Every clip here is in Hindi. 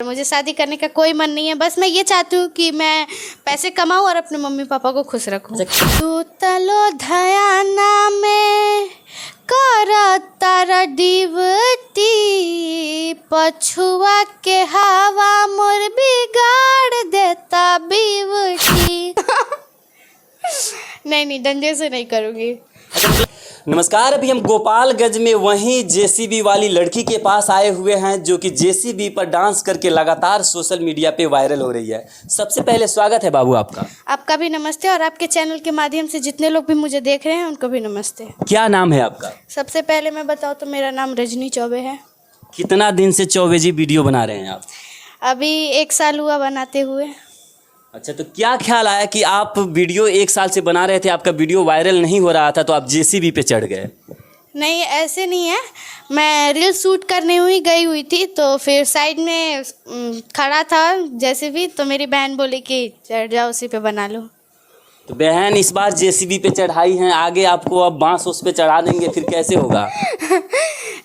मुझे शादी करने का कोई मन नहीं है। बस मैं ये चाहती हूँ कि मैं पैसे कमाऊँ और अपने मम्मी पापा को खुश रखूँ। तू तलो धयाना में कर तारा डिवटी, पछुआ के हवा मोर बिगाड़ देता बिवटी। नहीं, डंडे से नहीं करूँगी। नमस्कार, अभी हम गोपालगंज में वहीं जेसीबी वाली लड़की के पास आए हुए हैं जो कि जेसीबी पर डांस करके लगातार सोशल मीडिया पे वायरल हो रही है। सबसे पहले स्वागत है बाबू आपका। आपका भी नमस्ते, और आपके चैनल के माध्यम से जितने लोग भी मुझे देख रहे हैं उनको भी नमस्ते। क्या नाम है आपका? सबसे पहले मैं बताऊँ तो मेरा नाम रजनी चौबे है। कितना दिन से चौबे जी वीडियो बना रहे हैं आप? अभी 1 साल हुआ बनाते हुए। अच्छा, तो क्या ख्याल आया कि आप वीडियो 1 साल से बना रहे थे, आपका वीडियो वायरल नहीं हो रहा था तो आप जेसीबी पे चढ़ गए? नहीं, ऐसे नहीं है। मैं रील शूट करने हुई गई हुई थी, तो फिर साइड में खड़ा था जेसीबी, तो मेरी बहन बोली कि चढ़ जाओ उसी पे बना लो। तो बहन इस बार जेसीबी पे चढ़ाई हैं, आगे आपको अब बांस उस पे चढ़ा देंगे, फिर कैसे होगा?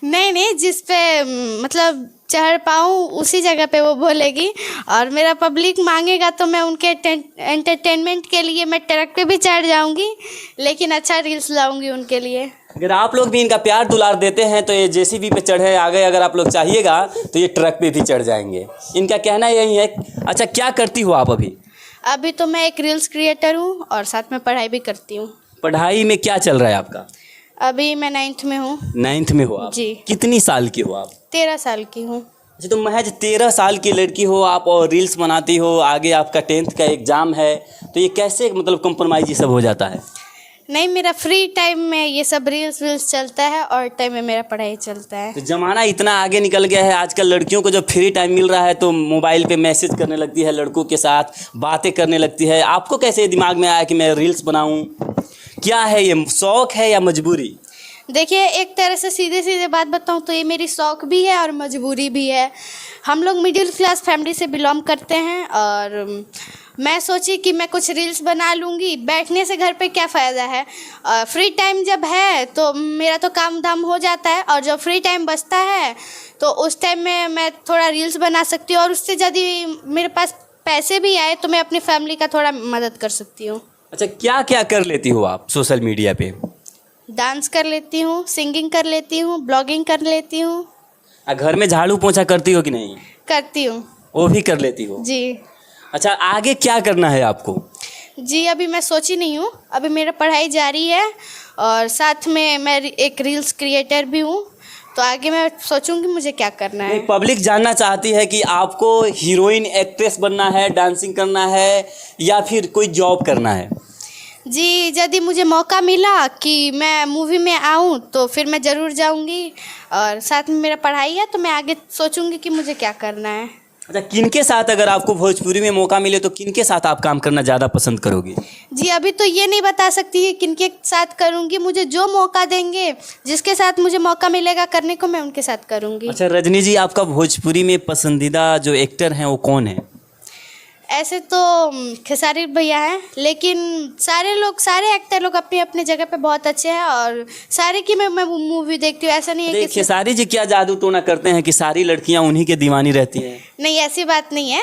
नहीं, जिस पे मतलब चढ़ पाऊँ उसी जगह पे वो बोलेगी, और मेरा पब्लिक मांगेगा तो मैं उनके एंटरटेनमेंट के लिए मैं ट्रक पे भी चढ़ जाऊंगी, लेकिन अच्छा रील्स लाऊंगी उनके लिए। अगर आप लोग भी इनका प्यार दुलार देते हैं तो ये जेसीबी पे चढ़े, आगे अगर आप लोग चाहिएगा तो ये ट्रक पे भी चढ़ जाएंगे। इनका कहना यही है। अच्छा, क्या करती हो आप अभी? अभी तो मैं एक रील्स क्रिएटर हूँ और साथ में पढ़ाई भी करती हूँ। पढ़ाई में क्या चल रहा है आपका? अभी मैं 9th में हूँ। 9th में हो आप? जी। कितनी साल की हो आप? 13 साल की हूँ। अच्छा, तो महज 13 साल की लड़की हो आप और रील्स बनाती हो, आगे आपका 10th का एग्ज़ाम है, तो ये कैसे मतलब कॉम्प्रोमाइज़ ये सब हो जाता है? नहीं, मेरा फ्री टाइम में ये सब रील्स वील्स चलता है और टाइम में मेरा पढ़ाई चलता है। तो ज़माना इतना आगे निकल गया है, आजकल लड़कियों को जब फ्री टाइम मिल रहा है तो मोबाइल पे मैसेज करने लगती है, लड़कों के साथ बातें करने लगती है। आपको कैसे दिमाग में आया कि मैं रील्स बनाऊँ? क्या है ये, शौक़ है या मजबूरी? देखिए, एक तरह से सीधे बात बताऊं तो ये मेरी शौक़ भी है और मजबूरी भी है। हम लोग मिडिल क्लास फैमिली से बिलोंग करते हैं, और मैं सोची कि मैं कुछ रील्स बना लूँगी। बैठने से घर पे क्या फ़ायदा है? फ्री टाइम जब है तो मेरा तो काम धाम हो जाता है, और जब फ्री टाइम बचता है तो उस टाइम में मैं थोड़ा रील्स बना सकती हूँ, और उससे यदि मेरे पास पैसे भी आए तो मैं अपनी फैमिली का थोड़ा मदद कर सकती हूँ। अच्छा, क्या क्या कर लेती हो आप सोशल मीडिया पे? डांस कर लेती हूँ, सिंगिंग कर लेती हूँ, ब्लॉगिंग कर लेती हूँ। घर में झाड़ू पोंछा करती हो कि नहीं? करती हूँ। वो भी कर लेती हो? जी। अच्छा, आगे क्या करना है आपको? जी, अभी मैं सोची नहीं हूँ। अभी मेरा पढ़ाई जारी है और साथ में मैं एक रील्स क्रिएटर भी हूँ, तो आगे मैं सोचूंगी मुझे क्या करना है। पब्लिक जानना चाहती है कि आपको हीरोइन एक्ट्रेस बनना है, डांसिंग करना है, या फिर कोई जॉब करना है? जी, यदि मुझे मौका मिला कि मैं मूवी में आऊँ तो फिर मैं ज़रूर जाऊँगी, और साथ में मेरा पढ़ाई है तो मैं आगे सोचूंगी कि मुझे क्या करना है। अच्छा, किनके साथ अगर आपको भोजपुरी में मौका मिले तो किनके साथ आप काम करना ज़्यादा पसंद करोगी? जी, अभी तो ये नहीं बता सकती किनके साथ करूँगी। मुझे जो मौका देंगे, जिसके साथ मुझे मौका मिलेगा करने को, मैं उनके साथ करूँगी। अच्छा रजनी जी, आपका भोजपुरी में पसंदीदा जो एक्टर हैं वो कौन है? ऐसे तो खेसारी भैया हैं, लेकिन सारे एक्टर लोग अपनी अपनी जगह पे बहुत अच्छे हैं, और सारे की मैं मूवी देखती हूँ। ऐसा नहीं है कि खेसारी जी क्या जादू टोना करते हैं कि सारी लड़कियां उन्हीं के दीवानी रहती हैं? नहीं, ऐसी बात नहीं है।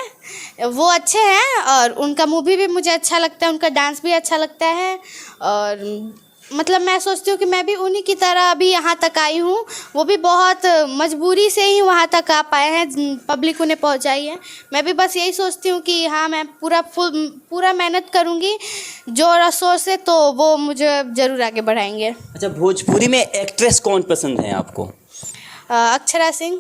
वो अच्छे हैं और उनका मूवी भी मुझे अच्छा लगता है, उनका डांस भी अच्छा लगता है, और मतलब मैं सोचती हूँ कि मैं भी उन्हीं की तरह अभी यहाँ तक आई हूँ। वो भी बहुत मजबूरी से ही वहाँ तक आ पाए हैं, पब्लिक उन्हें पहुँचाई है। मैं भी बस यही सोचती हूँ कि हाँ, मैं पूरा मेहनत करूँगी जोर और शोर से, तो वो मुझे ज़रूर आगे बढ़ाएंगे। अच्छा, भोजपुरी में एक्ट्रेस कौन पसंद है आपको? अक्षरा सिंह।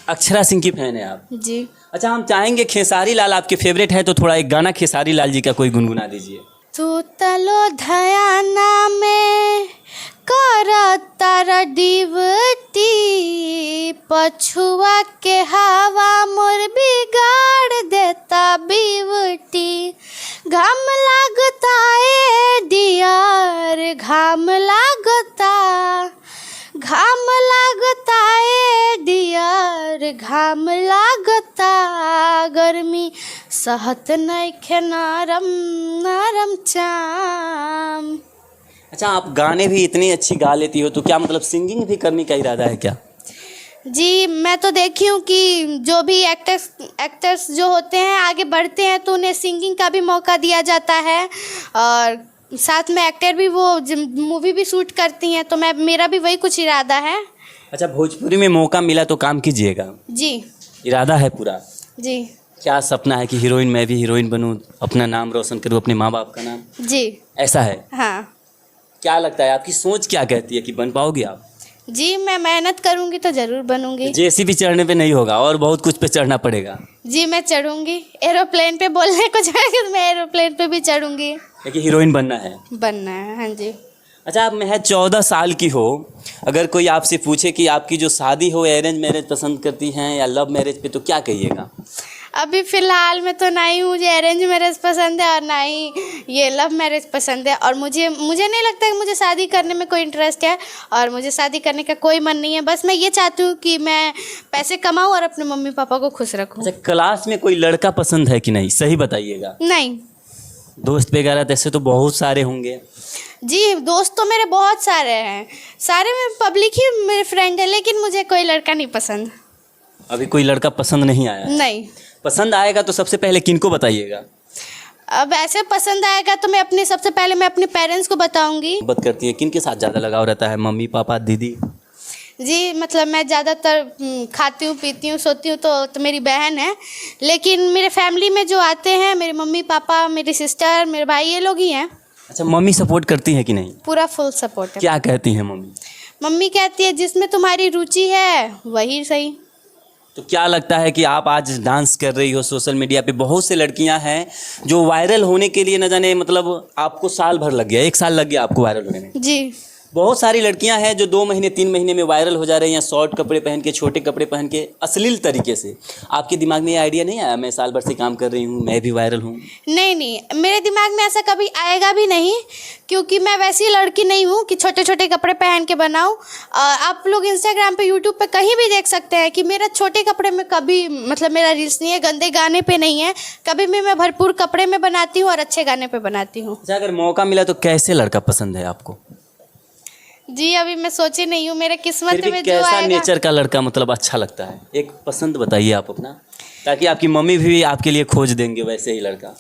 अक्षरा सिंह की फैन है आप? जी। अच्छा, हम चाहेंगे, खेसारी लाल आपके फेवरेट है तो थोड़ा एक गाना खेसारी लाल जी का कोई गुनगुना दीजिए। तू तलो धयाना में कर तारा डिवटी, पछुआ के हवा मोर बिगाड़ देता बिवटी। घाम लागता ए डियर, घाम लागता ए डियर, घाम लागता। गर्मी सहत नइखे नरम चाम। अच्छा, आप गाने भी इतनी अच्छी गा लेती हो, तो क्या मतलब सिंगिंग भी करने का इरादा है क्या? जी, मैं तो देखी हूँ कि जो भी एक्टर्स जो होते हैं आगे बढ़ते हैं तो उन्हें सिंगिंग का भी मौका दिया जाता है, और साथ में एक्टर भी वो मूवी भी शूट करती हैं, तो मेरा भी वही कुछ इरादा है। अच्छा, भोजपुरी में मौका मिला तो काम कीजिएगा? जी इरादा है पूरा? जी क्या सपना है कि हीरोइन, मैं भी हीरोइन बनूं, अपना नाम रोशन करूं, अपने माँ बाप का नाम? जी ऐसा है? हाँ क्या लगता है, आपकी सोच क्या कहती है कि बन पाओगी आप? जी, मैं मेहनत करूँगी तो ज़रूर बनूँगी। जेसीबी चढ़ने पे नहीं होगा और बहुत कुछ पे चढ़ना पड़ेगा। जी, मैं चढ़ूँगी। एरोप्लेन पे बोलने को जाएगी तो मैं एरोप्लेन पे भी चढ़ूँगी। लेकिन हीरोइन बनना है? बनना है, हाँ जी। अच्छा, आप महज 14 साल की हो, अगर कोई आपसे पूछे कि आपकी जो शादी हो अरेंज मैरिज पसंद करती हैं या लव मैरिज पे, तो क्या कहिएगा? अभी फ़िलहाल में तो ना ही मुझे अरेंज मैरिज पसंद है और ना ही ये लव मैरिज पसंद है, और मुझे नहीं लगता कि मुझे शादी करने में कोई इंटरेस्ट है, और मुझे शादी करने का कोई मन नहीं है। बस मैं ये चाहती हूँ कि मैं पैसे कमाऊँ और अपने मम्मी पापा को खुश रखूँ। अच्छा, क्लास में कोई लड़का पसंद है कि नहीं, सही बताइएगा? नहीं दोस्त वगैरह ऐसे तो बहुत सारे होंगे। जी, दोस्त तो मेरे बहुत सारे हैं, सारे में पब्लिक ही मेरे फ्रेंड है, लेकिन मुझे कोई लड़का नहीं पसंद। अभी कोई लड़का पसंद नहीं आया? नहीं। पसंद आएगा तो सबसे पहले किनको बताइएगा? अब ऐसे पसंद आएगा तो मैं सबसे पहले अपने पेरेंट्स को बताऊंगी। बात करती है, किनके साथ ज़्यादा लगाव रहता है, मम्मी पापा दीदी? जी, मतलब मैं ज़्यादातर खाती हूँ, पीती हूँ, सोती हूँ तो मेरी बहन है, लेकिन मेरे फैमिली में जो आते हैं मेरे मम्मी पापा, मेरी सिस्टर, मेरे भाई, ये लोग ही हैं। अच्छा, मम्मी सपोर्ट करती है कि नहीं? पूरा फुल सपोर्ट है। क्या कहती हैं मम्मी? मम्मी कहती है जिसमें तुम्हारी रुचि है वही सही। तो क्या लगता है कि आप आज डांस कर रही हो, सोशल मीडिया पे बहुत से लड़कियां हैं जो वायरल होने के लिए, न जाने मतलब आपको साल भर लग गया, 1 साल लग गया आपको वायरल होने में। जी। बहुत सारी लड़कियां हैं जो 2 महीने 3 महीने में वायरल हो जा रही हैं, शॉर्ट कपड़े पहन के, छोटे कपड़े पहन के, अश्लील तरीके से। आपके दिमाग में ये आइडिया नहीं आया, मैं साल भर से काम कर रही हूँ, मैं भी वायरल हूँ? नहीं, मेरे दिमाग में ऐसा कभी आएगा भी नहीं, क्योंकि मैं वैसी लड़की नहीं हूँ कि छोटे छोटे कपड़े पहन के बनाऊँ। आप लोग इंस्टाग्राम पे, यूट्यूब पे कहीं भी देख सकते हैं कि मेरा छोटे कपड़े में कभी मतलब मेरा रील्स नहीं है, गंदे गाने पे नहीं है, कभी भी मैं भरपूर कपड़े में बनाती हूँ और अच्छे गाने पे बनाती हूँ। अच्छा, अगर मौका मिला तो कैसे लड़का पसंद है आपको? जी, अभी मैं सोची नहीं हूँ, मेरे किस्मत फिर भी में जो कैसा आएगा। नेचर का लड़का मतलब अच्छा लगता है, एक पसंद बताइए आप अपना, ताकि आपकी मम्मी भी आपके लिए खोज देंगे वैसे ही लड़का।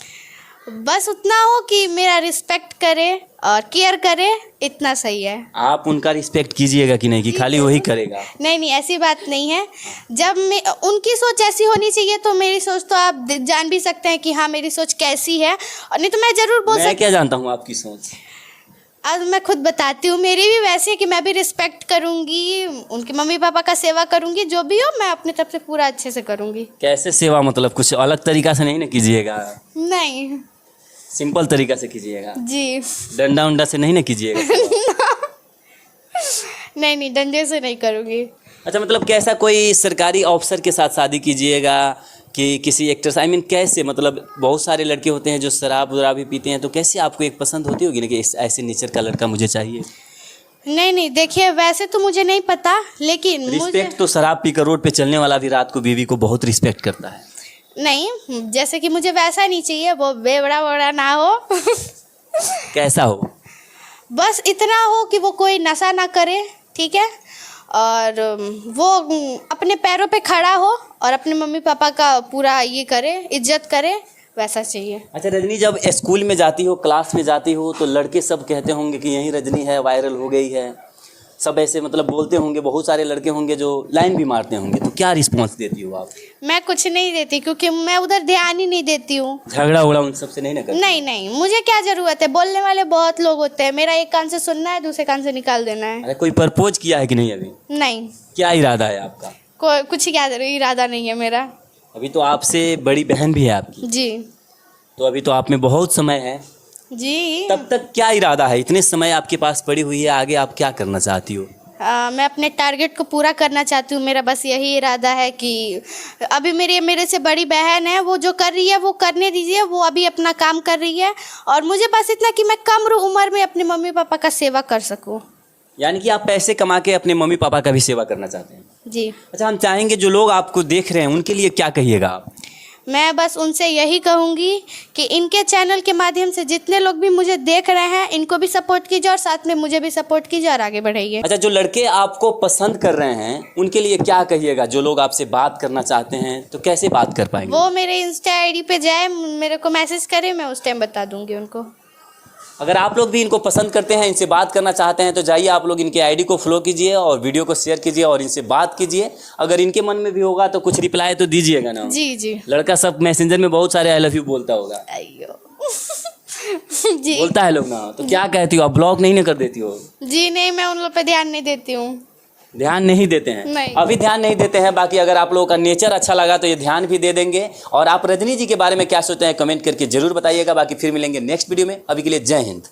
बस उतना हो कि मेरा रिस्पेक्ट करे और केयर करे, इतना सही है। आप उनका रिस्पेक्ट कीजिएगा कि नहीं, कि खाली वही करेगा? नहीं, ऐसी बात नहीं है। जब उनकी सोच ऐसी होनी चाहिए तो मेरी सोच तो आप जान भी सकते हैं कि हाँ मेरी सोच कैसी है, और नहीं तो मैं ज़रूर बोल मैं क्या जानता हूँ आपकी सोच? आज मैं खुद बताती हूँ, मेरी भी वैसे है कि मैं भी रिस्पेक्ट करूँगी, उनके मम्मी पापा का सेवा करूँगी, जो भी हो मैं अपनी तरफ से पूरा अच्छे से करूँगी। कैसे सेवा, मतलब कुछ अलग तरीका से नहीं ना कीजिएगा? नहीं, सिंपल तरीका से कीजिएगा? जी। डंडा उंडा से नहीं ना कीजिएगा? नहीं, डंडे से नहीं करूँगी। अच्छा, मतलब कैसा कोई सरकारी ऑफिसर के साथ शादी कीजिएगा कि किसी एक्टर, आई मीन कैसे, मतलब बहुत सारे लड़के होते हैं जो शराब वराब भी पीते हैं, तो कैसे आपको एक पसंद होती होगी ना कि ऐसे नेचर का लड़का मुझे चाहिए? नहीं, देखिए वैसे तो मुझे नहीं पता, लेकिन रिस्पेक्ट तो शराब पीकर रोड पे चलने वाला भी रात को बीवी को बहुत रिस्पेक्ट करता है। नहीं, जैसे कि मुझे वैसा नहीं चाहिए, वो बेवड़ा ना हो। कैसा हो? बस इतना हो कि वो कोई नशा ना करे, ठीक है, और वो अपने पैरों पे खड़ा हो और अपने मम्मी पापा का पूरा ये करे, इज्जत करे, वैसा चाहिए। अच्छा रजनी, जब स्कूल में जाती हो, क्लास में जाती हो, तो लड़के सब कहते होंगे कि यही रजनी है, वायरल हो गई है, सब ऐसे मतलब बोलते होंगे, बहुत सारे लड़के होंगे जो लाइन भी मारते होंगे, तो क्या रिस्पॉन्स देती हो आप? मैं कुछ नहीं देती, क्योंकि मैं उधर ध्यान ही नहीं देती हूँ। झगड़ा उगड़ा उन सबसे नहीं ना करती? नहीं, मुझे क्या ज़रूरत है, बोलने वाले बहुत लोग होते हैं, मेरा एक कान से सुनना है, दूसरे कान से निकाल देना है। अरे कोई प्रपोज किया है कि नहीं अभी? नहीं, क्या इरादा है आपका? कुछ क्या इरादा नहीं है मेरा। अभी तो आपसे बड़ी बहन भी है आपकी, जी तो अभी तो आप में बहुत समय है, जी। तब तक क्या इरादा है? इतने समय आपके पास पड़ी हुई है, आगे आप क्या करना चाहती हो? मैं अपने टारगेट को पूरा करना चाहती हूँ, मेरा बस यही इरादा है कि अभी मेरे से बड़ी बहन है, वो जो कर रही है वो करने दीजिए, वो अभी अपना काम कर रही है, और मुझे बस इतना कि मैं कम उम्र में अपने मम्मी पापा का सेवा कर सकूँ। यानी कि आप पैसे कमा के अपने मम्मी पापा का भी सेवा करना चाहते हैं? जी। अच्छा, हम चाहेंगे जो लोग आपको देख रहे हैं उनके लिए क्या कहिएगा आप? मैं बस उनसे यही कहूँगी कि इनके चैनल के माध्यम से जितने लोग भी मुझे देख रहे हैं इनको भी सपोर्ट कीजिए और साथ में मुझे भी सपोर्ट कीजिए और आगे बढ़ाइए। अच्छा, जो लड़के आपको पसंद कर रहे हैं उनके लिए क्या कहिएगा? जो लोग आपसे बात करना चाहते हैं तो कैसे बात कर पाएंगे? वो मेरे इंस्टा आईडी पे जाए, मेरे को मैसेज करे, मैं उस टाइम बता दूंगी उनको। अगर आप लोग भी इनको पसंद करते हैं, इनसे बात करना चाहते हैं तो जाइए आप लोग इनके आईडी को फॉलो कीजिए और वीडियो को शेयर कीजिए और इनसे बात कीजिए। अगर इनके मन में भी होगा तो कुछ रिप्लाई तो दीजिएगा ना। जी जी। लड़का सब मैसेंजर में बहुत सारे आई लव यू बोलता होगा। अयो जी बोलता है लोग ना, तो क्या कहती हो आप? ब्लॉक नहीं ना कर देती हो? जी नहीं, मैं उन लोग पे ध्यान नहीं देती हूँ। ध्यान नहीं देते हैं? नहीं। अभी ध्यान नहीं देते हैं। बाकी अगर आप लोगों का नेचर अच्छा लगा तो ये ध्यान भी दे देंगे। और आप रजनी जी के बारे में क्या सोचते हैं कमेंट करके जरूर बताइएगा। बाकी फिर मिलेंगे नेक्स्ट वीडियो में। अभी के लिए जय हिंद।